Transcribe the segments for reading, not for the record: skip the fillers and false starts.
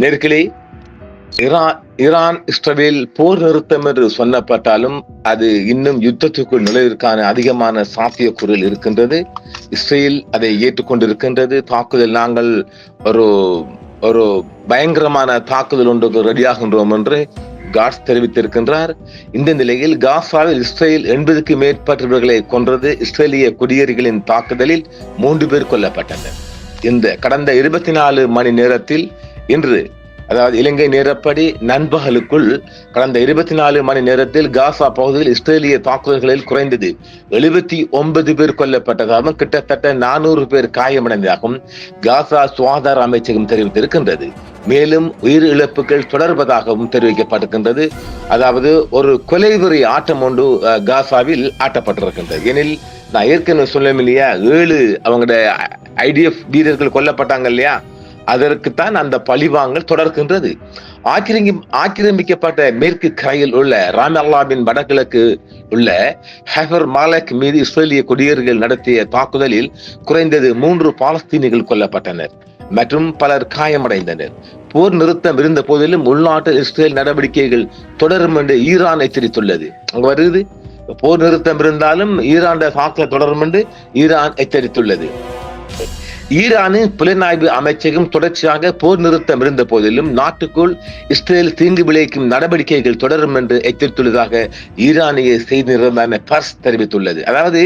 நேர்களே, Iran Israel போர் நிறுத்தம் என்று சொல்லப்பட்டாலும் அது இன்னும் யுத்தத்துக்குள் நுழைவதற்கான அதிகமான சாத்தியக்கூறுகள் இருக்கின்றது. இஸ்ரேல் அதை ஏற்றுக்கொண்டிருக்கின்றது. தாக்குதல் நாங்கள் ஒரு ஒரு பயங்கரமான தாக்குதல் ஒன்றுக்கு ரெடியாகின்றோம் என்று காட்ஸ் தெரிவித்திருக்கின்றார். இந்த நிலையில் காசாவில் இஸ்ரேல் 80க்கு மேற்பட்டவர்களை கொன்றது. இஸ்ரேலிய குடியேறிகளின் தாக்குதலில் 3 பேர் கொல்லப்பட்டனர். இந்த கடந்த 24 மணி நேரத்தில் இன்று, அதாவது இலங்கை நேரப்படி நண்பகலுக்குள் கடந்த 24 மணி நேரத்தில் காசா பகுதியில் இஸ்ரேலிய தாக்குதல்களில் குறைந்தது 79 பேர் கொல்லப்பட்டதாகவும் கிட்டத்தட்ட 400 பேர் காயமடைந்ததாகவும் காசா சுகாதார அமைச்சகம் தெரிவித்திருக்கின்றது. மேலும் உயிர் இழப்புகள் தொடர்வதாகவும் தெரிவிக்கப்பட்டிருக்கின்றது. அதாவது ஒரு கொலைவெறி ஆட்டம் ஒன்று காசாவில் ஆட்டப்பட்டிருக்கின்றது. எனில் நான் ஏற்கனவே சொல்லும் இல்லையா, 7 அவங்களுடைய IDF வீரர்கள் கொல்லப்பட்டாங்க இல்லையா, அதற்குத்தான் அந்த பழிவாங்கல் தொடர்கின்றது. ஆக்கிரமிக்கப்பட்ட மேற்கு கரையில் உள்ள ராமல்லாவின் வடகிழக்கு உள்ள ஹெஃபர் மாலக் மீது இஸ்ரேலிய குடியேறிகள் நடத்திய தாக்குதலில் குறைந்தது 3 பாலஸ்தீனிகள் கொல்லப்பட்டனர் மற்றும் பலர் காயமடைந்தனர். போர் நிறுத்தம் இருந்த போதிலும் உள்நாட்டு இஸ்ரேல் நடவடிக்கைகள் தொடரும் என்று ஈரான் எச்சரித்துள்ளது. அங்க வருது, போர் நிறுத்தம் இருந்தாலும் ஈரான் தாக்குதல் தொடரும் என்று ஈரான் எச்சரித்துள்ளது. ஈரானின் புலனாய்வு அமைச்சகம் தொடர்ச்சியாக போர் நிறுத்தம் இருந்த போதிலும் நாட்டுக்குள் இஸ்ரேல் தீங்கு விளைவிக்கும் நடவடிக்கைகள் தொடரும் என்று எச்சரித்துள்ளதாக ஈரானிய செய்தி நிறுவனமான பர்ஸ் தெரிவித்துள்ளது. அதாவது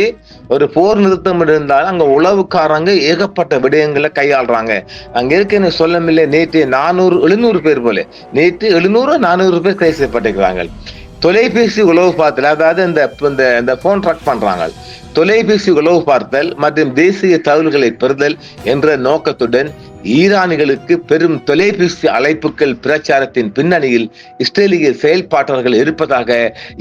ஒரு போர் நிறுத்தம் இருந்தாலும் அங்க உளவுக்காரங்க ஏகப்பட்ட விடயங்களை கையாளுறாங்க. அங்க ஏற்கனவே சொல்லமில்லை, நேற்று 700 பேர் போல, நேற்று 700-400 பேர் கைது செய்யப்பட்டிருக்கிறாங்க. தொலைபேசி உளவு பார்த்தல், அதாவது இந்த போன் ட்ராக் பண்றாங்க, தொலைபேசி உளவு பார்த்தல் மற்றும் தேசிய தகவல்களை பெறுதல் என்ற நோக்கத்துடன் ஈரானிகளுக்கு பெரும் தொலைபேசி அழைப்புகள் பிரச்சாரத்தின் பின்னணியில் இஸ்ரேலிய செயல்பாட்டாளர்கள் இருப்பதாக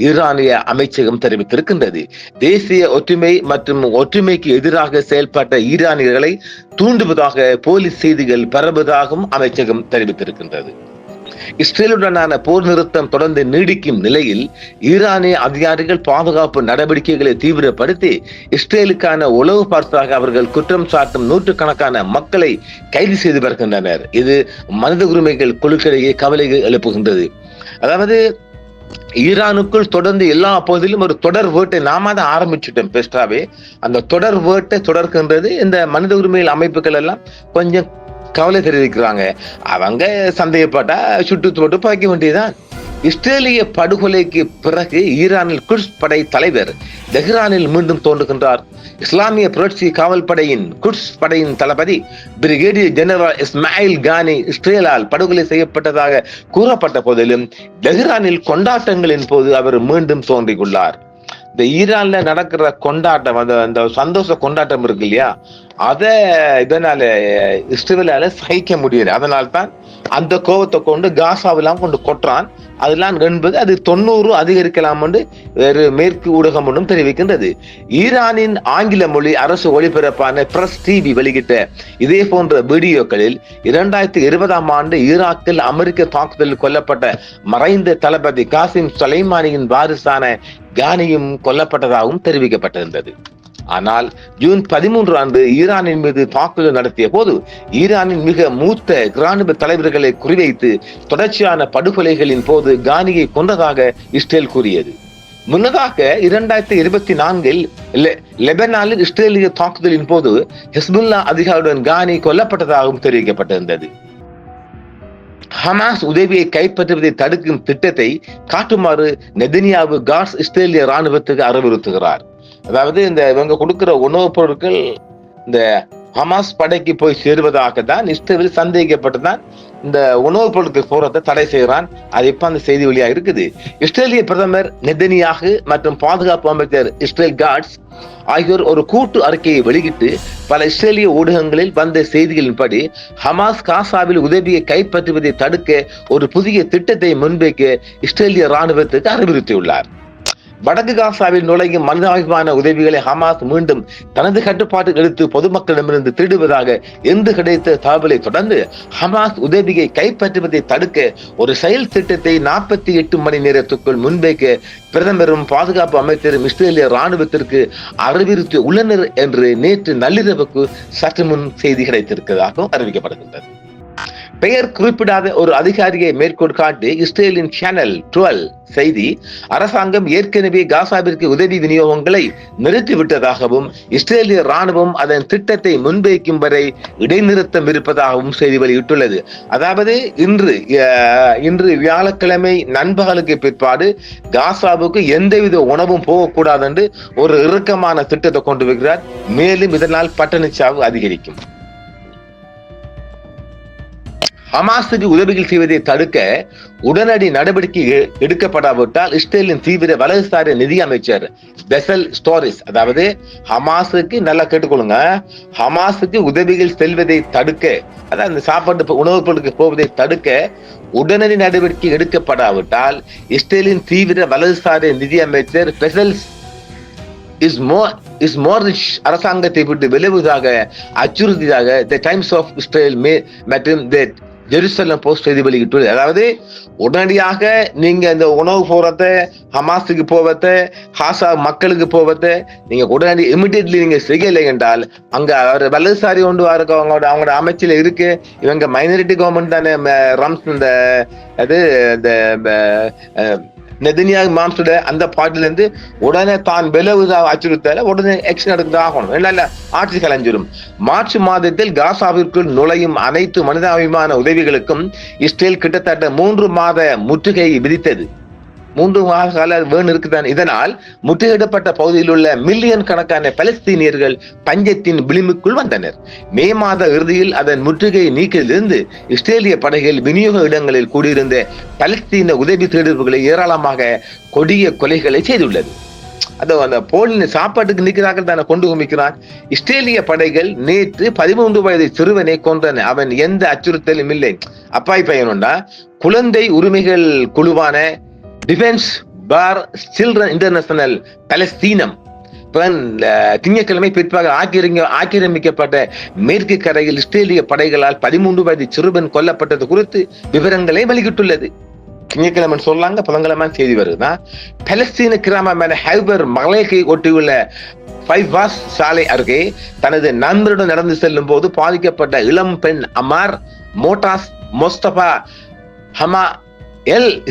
ஈரானிய அமைச்சகம் தெரிவித்திருக்கின்றது. தேசிய ஒற்றுமை மற்றும் ஒற்றுமைக்கு எதிராக செயல்பட்ட ஈரானியர்களை தூண்டுவதாக போலீஸ் செய்திகள் பரவுவதாகவும் அமைச்சகம் தெரிவித்திருக்கின்றது. இஸ்ரேலுடனான போர் நிறுத்தம் தொடர்ந்து நீடிக்கும் நிலையில் ஈரானிய அதிகாரிகள் பாதுகாப்பு நடவடிக்கைகளை தீவிரப்படுத்தி இஸ்ரேலுக்கான உளவு பார்த்ததாக அவர்கள் குற்றம் சாட்டும் நூற்றுக்கணக்கான மக்களை கைது செய்து வருகின்றனர். இது மனித உரிமைகள் குழுக்களிடையே கவலைகள் எழுப்புகின்றது. அதாவது ஈரானுக்குள் தொடர்ந்து எல்லா பகுதியிலும் ஒரு தொடர் வேட்டை நாம தான் ஆரம்பிச்சுட்டோம். பெஸ்டாவே அந்த தொடர் வேட்டை தொடர்கின்றது. இந்த மனித உரிமைகள் அமைப்புகள் எல்லாம் கொஞ்சம் கவலை தெரிவிக்கிறாங்க. அவங்க சந்தேகப்பட்டா சுட்டு போட்டு பாய்க்க வேண்டியதுதான். இஸ்ரேலிய படுகொலைக்கு பிறகு ஈரானில் குட்ஸ் படை தலைவர் தெஹ்ரானில் மீண்டும் தோன்றுகின்றார். இஸ்லாமிய புரட்சி காவல் படையின் குட்ஸ் படையின் தளபதி பிரிகேடியர் ஜெனரல் இஸ்மாயில் கானி இஸ்ரேலால் படுகொலை செய்யப்பட்டதாக கூறப்பட்ட போதிலும் தெஹ்ரானில் கொண்டாட்டங்களின் போது அவர் மீண்டும் தோன்றியுள்ளார். இந்த ஈரான்ல நடக்கிற கொண்டாட்டம், அந்த சந்தோஷ கொண்டாட்டம் இருக்கு இல்லையா, இதனால இஸ்ரேலால சகிக்க முடியல. அதனால்தான் அந்த கோபத்தை கொண்டு காசாவெல்லாம் கொண்டு கொட்டுறான். அதெல்லாம் என்பது அது 90 அதிகரிக்கலாம் என்று வேறு மேற்கு ஊடகம் ஒன்றும் தெரிவிக்கின்றது. ஈரானின் ஆங்கில மொழி அரசு ஒளிபரப்பான பிரஸ் டிவி வெளியிட்ட இதே போன்ற வீடியோக்களில் 2020ஆம் ஆண்டு ஈராக்கில் அமெரிக்க தாக்குதலில் கொல்லப்பட்ட மறைந்த தளபதி காசிம் சுலைமானியின் வாரிசான கானியும் கொல்லப்பட்டதாகவும் தெரிவிக்கப்பட்டிருந்தது. ஆனால் ஜூன் 13 அன்று ஈரானின் மீது தாக்குதல் நடத்திய போது ஈரானின் மிக மூத்த இராணுவ தலைவர்களை குறிவைத்து தொடர்ச்சியான படுகொலைகளின் போது கானியை கொன்றதாக இஸ்ரேல் கூறியது. முன்னதாக 2024இல் லெபனானில் இஸ்ரேலிய தாக்குதலின் போது ஹிஸ்புல்லா அதிகாரியுடன் கானி கொல்லப்பட்டதாகவும் தெரிவிக்கப்பட்டிருந்தது. ஹமாஸ் உதவியை கைப்பற்றுவதை தடுக்கும் திட்டத்தை காட்டுமாறு நெதன்யாகு காட்ஸ் இஸ்ரேலிய ராணுவத்துக்கு அறிவுறுத்துகிறார். அதாவது இவங்க கொடுக்கிற உணவுப் பொருட்கள் இந்த ஹமாஸ் படைக்கு போய் சேருவதாக தான் இஸ்ரேல் சந்தேகிக்கப்பட்டுதான் இந்த உணவுப் பொருட்கள் போறதை தடை செய்கிறான். அது இப்ப அந்த செய்தி வழியா இருக்குது. இஸ்ரேலிய பிரதமர் நெதன்யாகு மற்றும் பாதுகாப்பு அமைச்சர் இஸ்ரேல் காட்ஸ் ஆகியோர் ஒரு கூட்டு அறிக்கையை வெளியிட்டு பல இஸ்ரேலிய ஊடகங்களில் வந்த செய்திகளின்படி ஹமாஸ் காசாவில் உதவியை கைப்பற்றுவதை தடுக்க ஒரு புதிய திட்டத்தை முன்வைக்க இஸ்ரேலிய ராணுவத்துக்கு அறிவுறுத்தியுள்ளார். வடக்கு காசாவில் நுழையும் மனிதாபிமான உதவிகளை ஹமாஸ் மீண்டும் தனது கட்டுப்பாட்டுக்கு எடுத்து பொதுமக்களிடமிருந்து திருடுவதாக என்று கிடைத்த தகவலை தொடர்ந்து ஹமாஸ் உதவியை கைப்பற்றுவதை தடுக்க ஒரு செயல் திட்டத்தை 48 மணி நேரத்துக்குள் முன்வைக்க பிரதமரும் பாதுகாப்பு அமைச்சரும் இஸ்ரேலிய ராணுவத்திற்கு அறிவுறுத்தி உள்ளனர் என்று நேற்று நள்ளிரவுக்கு சற்று முன் செய்தி கிடைத்திருக்கிறதாகவும் அறிவிக்கப்படுகின்றது. பெயர் குறிப்பிடாத ஒரு அதிகாரியை மேற்கோள் காட்டி இஸ்ரேலின் சேனல் 12 செய்தி அரசாங்கம் ஏற்கனவே காசாவிற்கு உதவி விநியோகங்களை நிறுத்திவிட்டதாகவும் இஸ்ரேலிய ராணுவம் அதன் திட்டத்தை முன்வைக்கும் வரை இடைநிறுத்தம் இருப்பதாகவும் செய்தி வெளியிட்டுள்ளது. அதாவது இன்று வியாழக்கிழமை நண்பகலுக்கு பிற்பாடு காசாவுக்கு எந்தவித உணவும் போகக்கூடாது என்று ஒரு இறுக்கமான திட்டத்தை கொண்டு வருகிறார். மேலும் இதனால் பட்டணச்சாவு அதிகரிக்கும். ஹமாஸுக்கு உதவிகள் செய்வதை தடுக்க உடனடி நடவடிக்கை எடுக்கப்படாவிட்டால் இஸ்ரேலின் தீவிர வலதுசாரி நிதி அமைச்சர் பெசல் ஸ்டோரிஸ், அதாவது ஹமாஸுக்கு நல்லா கேட்டுக்கொள்ளுங்க, ஹமாஸுக்கு உதவிகள் செல்வதை தடுக்க, அதாவது அந்த சாப்பாட்டு உணவுப் பொருளுக்கு போவதை தடுக்க உடனடி நடவடிக்கை எடுக்கப்படாவிட்டால் இஸ்ரேலின் தீவிர வலதுசாரி நிதி அமைச்சர் பெசல் அரசாங்கத்தை விட்டு விளைவுதாக அச்சுறுத்தியதாக தி டைம்ஸ் ஆஃப் இஸ்ரேல் மற்றும் ஜெருசலம் போஸ்ட் செய்தி வெளியிட்டுள்ளது. அதாவது உடனடியாக நீங்க இந்த உணவு போறத, ஹமாஸுக்கு போவத, ஹாசா மக்களுக்கு போவத நீங்க உடனடி இமிடியட்லி நீங்க செய்யலை என்றால் அங்க வலதுசாரி ஒன்று அவங்களோட அமைச்சில இருக்கு, இவங்க மைனாரிட்டி கவர்மெண்ட் தானே, ரம்ஸ் இந்த நெதன்யாகு மாம்சுட அந்த பார்ட்டில இருந்து உடனே தான் விளைவுதாக அச்சுறுத்தல உடனே ஆக்ஷன் எடுத்து ஆகணும், இல்ல ஆட்சி கலைஞ்சிடும். மார்ச் மாதத்தில் காசாவிற்குள் நுழையும் அனைத்து மனிதாபிமான உதவிகளுக்கும் இஸ்ரேல் கிட்டத்தட்ட 3 மாத முற்றுகை விதித்தது. 3 மாத கால வேன் இருக்குதான். இதனால் முற்றுகையிடப்பட்ட பகுதியில் உள்ள மில்லியன் கணக்கான பலஸ்தீனியர்கள் பஞ்சத்தின் விளிம்புக்குள் வந்தனர். மே மாத இறுதியில் அதன் முற்றுகை நீக்கிலிருந்து இஸ்ரேலிய படைகள் விநியோக இடங்களில் கூடியிருந்த பலஸ்தீன உதவி தேடுபவர்களை ஏராளமாக கொடிய கொலைகளை செய்துள்ளது. அந்த போலின் சாப்பாட்டுக்கு நிற்கிறார்கள் தானே கொண்டு குமிக்கிறான். இஸ்ரேலிய படைகள் நேற்று 13 வயது சிறுவனை கொன்றன. அவன் எந்த அச்சுறுத்தலும் இல்லை. அப்பாய் பையனுண்டா குழந்தை உரிமைகள் குழுவான டிஃபென்ஸ் பார் சில்ட்ரன் இன்டர்நேஷனல் பலஸ்தீனம் திங்கட்கிழமை பிற்பாக ஆக்கிரமிக்கப்பட்ட மேற்கு கரையில் இஸ்ரேலிய படைகளால் 13 வயது சிறுவன் கொல்லப்பட்டது குறித்து விவரங்களை வெளியிட்டுள்ளது. திங்கட்கிழமை சொல்லாங்க, புதன்கிழமை செய்தி வருதுன்னா பலஸ்தீன கிராமமான ஹைபர் மலையை ஒட்டியுள்ள ஃபைவாஸ் சாலை அருகே தனது நண்பருடன் நடந்து செல்லும் போது பாதிக்கப்பட்ட இளம் பெண் அமார் மோட்டாஸ் மொஸ்தபா ஹமா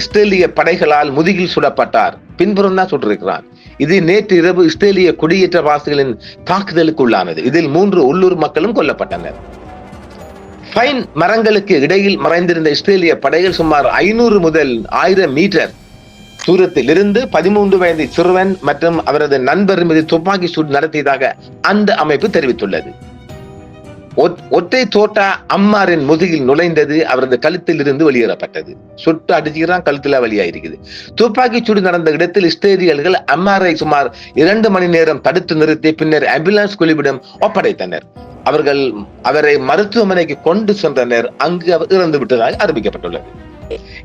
இஸ்ரேலிய படைகளால் முதுகில் சுடப்பட்டார். பின்புறம் தான் சுட்டிருக்கிறார். இது நேற்று இரவு இஸ்ரேலிய குடியேற்றவாசிகளின் தாக்குதலுக்கு உள்ளானது. இதில் 3 உள்ளூர் மக்களும் கொல்லப்பட்டனர். பைன் மரங்களுக்கு இடையில் மறைந்திருந்த இஸ்ரேலிய படைகள் சுமார் 500 முதல் 1000 மீட்டர் தூரத்தில் இருந்து 13 வயது சிறுவன் மற்றும் அவரது நண்பர் மீது துப்பாக்கி சூடு நடத்தியதாக அந்த அமைப்பு தெரிவித்துள்ளது. ஒற்றை தோட்டா அம்மாரின் முதுகில் நுழைந்தது, அவரது கழுத்தில் இருந்து வெளியேறப்பட்டது. சுட்டு அடிச்சுக்கிறான், கழுத்துல வழியாயிருக்குது. துப்பாக்கி சூடு நடந்த இடத்தில் இஸ்ரேலியர்கள் அம்மாரை சுமார் 2 மணி நேரம் தடுத்து நிறுத்தி பின்னர் ஆம்புலன்ஸ் குழுவிடம் ஒப்படைத்தனர். அவர்கள் அவரை மருத்துவமனைக்கு கொண்டு சென்றனர். அங்கு அவர் இறந்து விட்டதாக அறிவிக்கப்பட்டுள்ளது.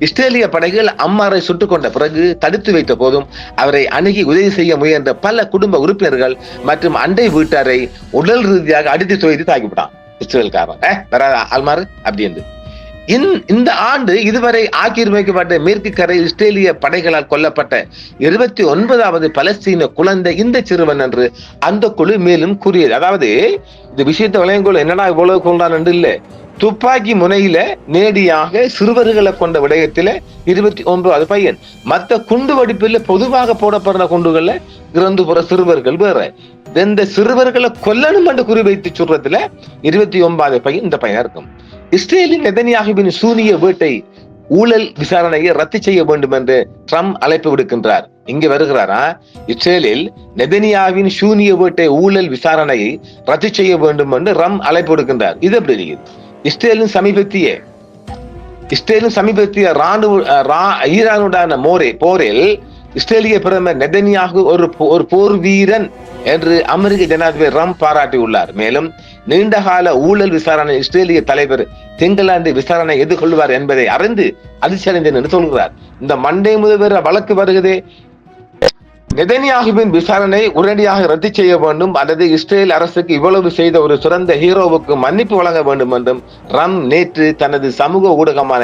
இஸ்ரேலிய படைகள் அம்மாரை சுட்டுக் கொண்ட பிறகு தடுத்து வைத்த போதும் அவரை அணுகி உதவி செய்ய முயன்ற பல குடும்ப உறுப்பினர்கள் மற்றும் அண்டை வீட்டாரை உடல் ரீதியாக அடித்து துவைத்து தாக்கிவிட்டான் இஸ்ரேல்காரன். அல்மாறு அப்படி என்று இந்த ஆண்டு இதுவரை ஆக்கிரமிக்கப்பட்ட மேற்கு கரை இஸ்ரேலிய படைகளால் கொல்லப்பட்ட 29வது பலஸ்தீன குழந்தை இந்த சிறுவன் என்று அந்த குழு மேலும் கூறியது. அதாவது இந்த விஷயத்தை விளையங்கோள் என்னடா இவ்வளவு கொண்டான் என்று இல்லை, துப்பாக்கி முனையில நேரடியாக சிறுவர்களை கொண்ட விடயத்தில 29வது பையன், மற்ற குண்டு வெடிப்பில் பொதுவாக போடப்படுற குண்டுகள்ல இறந்து போற சிறுவர்கள் வேற. இந்த சிறுவர்களை கொல்லணும் என்று குறிவைத்து சொல்றதுல 29வது பையன் இந்த பையன் இருக்கும். இஸ்ரேலின் நெதன்யாகுவின் சூனிய வேட்டை ஊழல் விசாரணையை ரத்து செய்ய வேண்டும் என்று ட்ரம்ப் அழைப்பு விடுக்கின்றார். இங்க வருகிறாரா, இஸ்ரேலில் நெதன்யாகுவின் சூனிய வேட்டை ஊழல் விசாரணையை ரத்து செய்ய வேண்டும் என்று ட்ரம்ப் அழைப்பு விடுக்கின்றார். இது எப்படி இருக்குது? இஸ்ரேலின் சமீபத்திய ஈரானுடான போரில் இஸ்ரேலிய பிரதமர் நெதன்யாகு ஒரு போர் வீரன் என்று அமெரிக்க ஜனாதிபதி ட்ரம்ப் பாராட்டியுள்ளார். மேலும் நீண்டகால ஊழல் விசாரணை இஸ்ரேலிய தலைவர் திங்களாந்து விசாரணை எதிர்கொள்வார் என்பதை அறிந்து அதிர்ச்சி அடைந்தேன் என்று சொல்கிறார். இந்த மண்டே முதல் வழக்கு வருகிறதே, நெதன்யாகுவின் விசாரணை உடனடியாக ரத்து செய்ய வேண்டும் அல்லது இஸ்ரேல் அரசுக்கு இவ்வளவு செய்த ஒரு சிறந்த ஹீரோவுக்கு மன்னிப்பு வழங்க வேண்டும் என்றும் ட்ரம்ப் நேற்று தனது சமூக ஊடகமான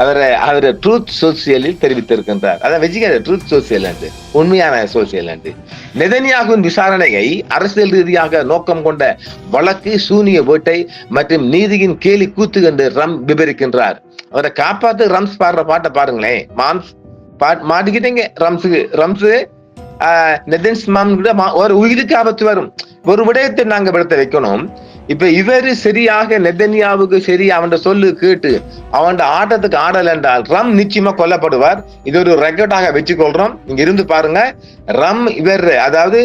அவரை ட்ரூத் சோசியலில் தெரிவித்திருக்கின்றார். அதான் வெஜிகேட் ட்ரூத் சோசியல் என்று, உண்மையான சோசியல் என்று. நெதன்யாகுவின் விசாரணையை அரசியல் ரீதியாக நோக்கம் கொண்ட வழக்கு, சூனிய வேட்டை மற்றும் நீதியின் கேலி கூத்து என்று ட்ரம்ப் விவரிக்கின்றார். அவரை காப்பாத்து ரம்ஸ் பாடுற பாட்டை பாருங்களேன். மாட்டிக்கிட்டீங்க ரம்ஸ் ஒரு உயிருக்கு ஆபத்து வரும். ஒரு விடயத்தை நாங்க விடத்தை வைக்கணும். இப்ப இவரு சரியாக நெதன்யாவுக்கு சரி அவன் சொல்லு கேட்டு அவன் ஆட்டத்துக்கு ஆடல் என்றால் ரம் நிச்சயமா கொல்லப்படுவார். இது ஒரு ரெக்கார்டாக வச்சுக்கொள்றோம். இங்க இருந்து பாருங்க. ரம் இவர் அதாவது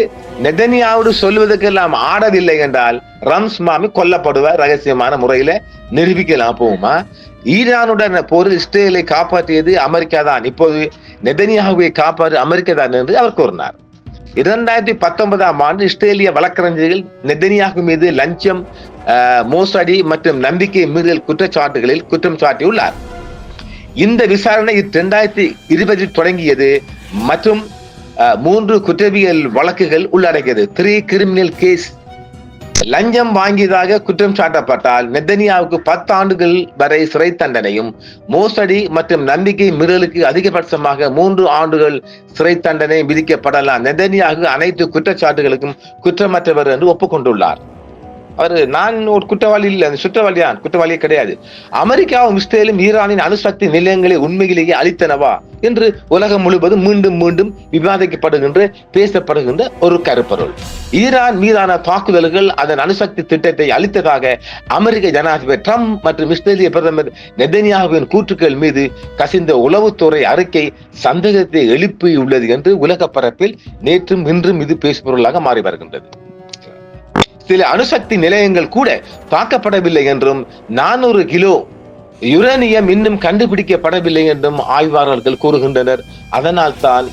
நெதன்யாவோடு சொல்வதற்கு எல்லாம் ஆடவில்லை என்றால் ரம்ஸ் மாமி கொல்லப்படுவார். ரகசியமான முறையில நிரூபிக்கலாம். போகுமா? ஈரானுடன் போரில் இஸ்ரேலை காப்பாற்றியது அமெரிக்கா தான். இப்போது நெதன்யாகுவை காப்பாற்று அமெரிக்கா தான் என்று அவர் கூறினார். 2019 ஆண்டு இஸ்ரேலிய வழக்கறிஞர்கள் நெதன்யாகு மீது லஞ்சம், மோசடி மற்றும் நம்பிக்கை மீறல் குற்றச்சாட்டுகளில் குற்றம் சாட்டியுள்ளார். இந்த விசாரணை 2020 தொடங்கியது மற்றும் 3 குற்றவியல் வழக்குகள் உள்ளடக்கியது. 3 கிரிமினல் கேஸ். லஞ்சம் வாங்கியதாக குற்றம் சாட்டப்பட்டால் நெதன்யாவுக்கு 10 ஆண்டுகள் வரை சிறை தண்டனையும், மோசடி மற்றும் நம்பிக்கை மீறலுக்கு அதிகபட்சமாக 3 ஆண்டுகள் சிறை தண்டனை விதிக்கப்படலாம். நெதன்யாகு அனைத்து குற்றச்சாட்டுகளுக்கும் குற்றமற்றவர் என்று ஒப்புக்கொண்டுள்ளார். நான் ஒரு குற்றவாளி இல்லை, குற்றவாளியே கிடையாது. அமெரிக்காவும் இஸ்ரேலும் ஈரானின் அணுசக்தி நிலையங்களை உண்மையிலேயே அளித்தனவா என்று உலகம் முழுவதும் மீண்டும் மீண்டும் விவாதிக்கப்படுகின்ற, பேசப்படுகின்ற ஒரு கருப்பொருள். ஈரான் மீதான தாக்குதல்கள் அதன் அணுசக்தி திட்டத்தை அளித்ததாக அமெரிக்க ஜனாதிபதி ட்ரம்ப் மற்றும் இஸ்ரேலிய பிரதமர் நெதன்யாகுவின் கூற்றுக்கள் மீது கசிந்த உளவுத்துறை அறிக்கை சந்தேகத்தை எழுப்பியுள்ளது என்று உலக பரப்பில் நேற்றும் இன்றும் இது பேசுபொருளாக மாறி வருகின்றது. சில அணுசக்தி நிலையங்கள் கூட தாக்கப்படவில்லை என்றும் 400 கிலோ யுரேனியம் இன்னும் கண்டுபிடிக்கப்படவில்லை என்றும் ஆய்வாளர்கள் கூறுகின்றனர். அதனால் தான்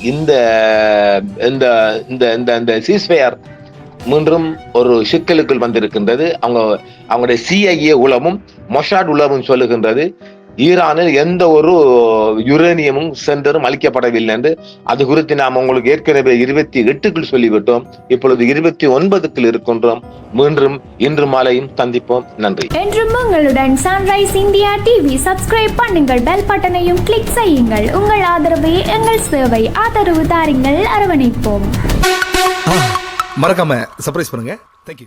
இந்த சீஸ்ஃபயர் மீண்டும் ஒரு சிக்கலுக்குள் வந்திருக்கின்றது. அவங்களுடைய CIA உளவும் மொசாட் உளவும் சொல்லுகின்றது ஈரானில் எந்த ஒரு யுரேனியமும் சென்டரும் அளிக்கப்படவில்லை என்று. அது குறித்து நாம் உங்களுக்கு ஏற்கனவே 28க்குள் சொல்லிவிட்டோம். இப்பொழுது 29க்குள் இருக்கின்றோம். மீண்டும் இன்று மாலையும் சந்திப்போம். நன்றி. என்றும் உங்களுடன் சன்ரைஸ் இந்தியா டிவி சப்ஸ்கிரைப் பண்ணுங்கள், பெல் பட்டனையும் கிளிக் செய்யுங்கள். உங்கள் ஆதரவே எங்கள் சேவை. ஆதரவு தாருங்கள், அரவணைப்போம். மறக்காம சர்ப்ரைஸ் பண்ணுங்க. தேங்க்யூ.